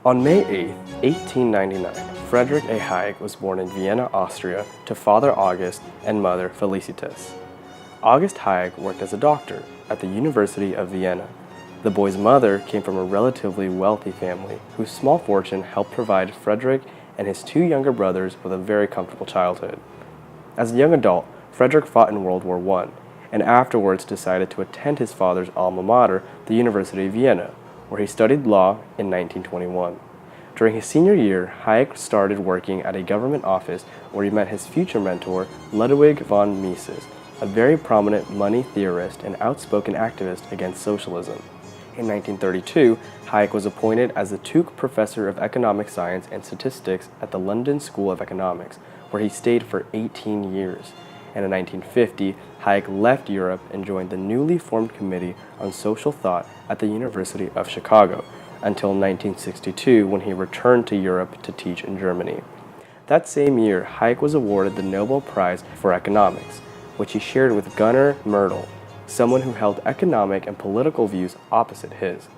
On May 8, 1899, Friedrich Hayek was born in Vienna, Austria, to Father August and Mother Felicitas. August Hayek worked as a doctor at the University of Vienna. The boy's mother came from a relatively wealthy family, whose small fortune helped provide Friedrich and his two younger brothers with a very comfortable childhood. As a young adult, Friedrich fought in World War I, and afterwards decided to attend his father's alma mater, the University of Vienna, where he studied law in 1921. During his senior year, Hayek started working at a government office where he met his future mentor, Ludwig von Mises, a very prominent money theorist and outspoken activist against socialism. In 1932, Hayek was appointed as the Tuke Professor of Economic Science and Statistics at the London School of Economics, where he stayed for 18 years. And in 1950, Hayek left Europe and joined the newly formed Committee on Social Thought at the University of Chicago, until 1962 when he returned to Europe to teach in Germany. That same year, Hayek was awarded the Nobel Prize for Economics, which he shared with Gunnar Myrdal, someone who held economic and political views opposite his.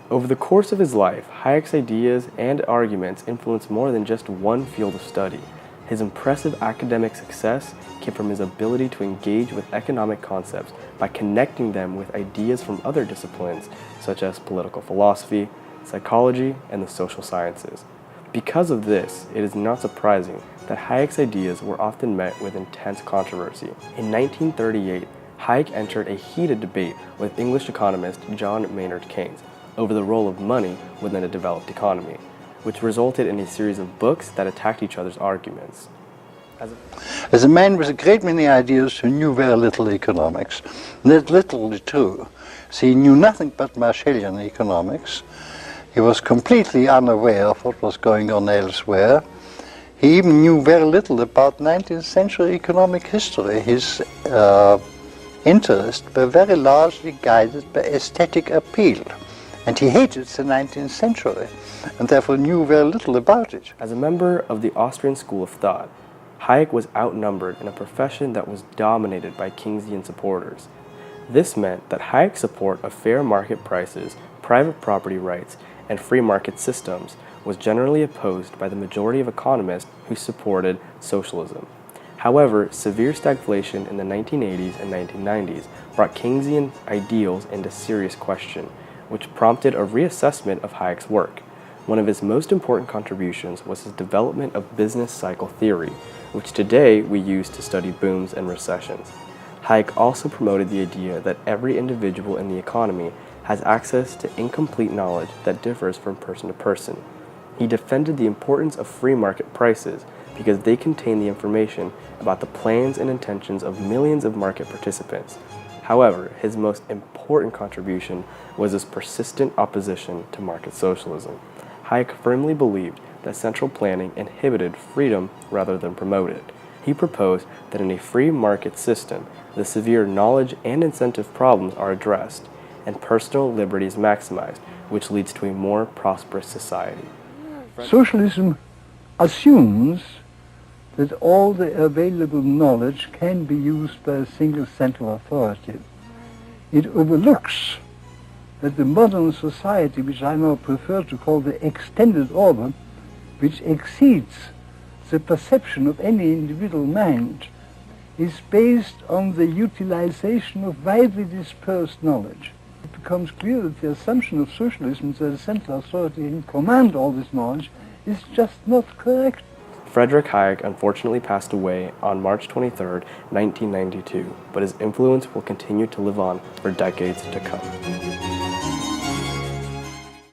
Over the course of his life, Hayek's ideas and arguments influenced more than just one field of study. His impressive academic success came from his ability to engage with economic concepts by connecting them with ideas from other disciplines, such as political philosophy, psychology, and the social sciences. Because of this, it is not surprising that Hayek's ideas were often met with intense controversy. In 1938, Hayek entered a heated debate with English economist John Maynard Keynes over the role of money within a developed economy, which resulted in a series of books that attacked each other's arguments. As a man with a great many ideas who knew very little economics, that's literally true. So he knew nothing but Marshallian economics. He was completely unaware of what was going on elsewhere. He even knew very little about 19th century economic history. His interests were very largely guided by aesthetic appeal. And he hated the 19th century, and therefore knew very little about it. As a member of the Austrian school of thought, Hayek was outnumbered in a profession that was dominated by Keynesian supporters. This meant that Hayek's support of fair market prices, private property rights, and free market systems was generally opposed by the majority of economists who supported socialism. However, severe stagflation in the 1980s and 1990s brought Keynesian ideals into serious question, which prompted a reassessment of Hayek's work. One of his most important contributions was his development of business cycle theory, which today we use to study booms and recessions. Hayek also promoted the idea that every individual in the economy has access to incomplete knowledge that differs from person to person. He defended the importance of free market prices because they contain the information about the plans and intentions of millions of market participants. However, his most important contribution was his persistent opposition to market socialism. Hayek firmly believed that central planning inhibited freedom rather than promoted it. He proposed that in a free market system, the severe knowledge and incentive problems are addressed, and personal liberty is maximized, which leads to a more prosperous society. Socialism assumes that all the available knowledge can be used by a single central authority. It overlooks that the modern society, which I now prefer to call the extended order, which exceeds the perception of any individual mind, is based on the utilization of widely dispersed knowledge. It becomes clear that the assumption of socialism that a central authority can command all this knowledge is just not correct. Friedrich Hayek unfortunately passed away on March 23, 1992, but his influence will continue to live on for decades to come.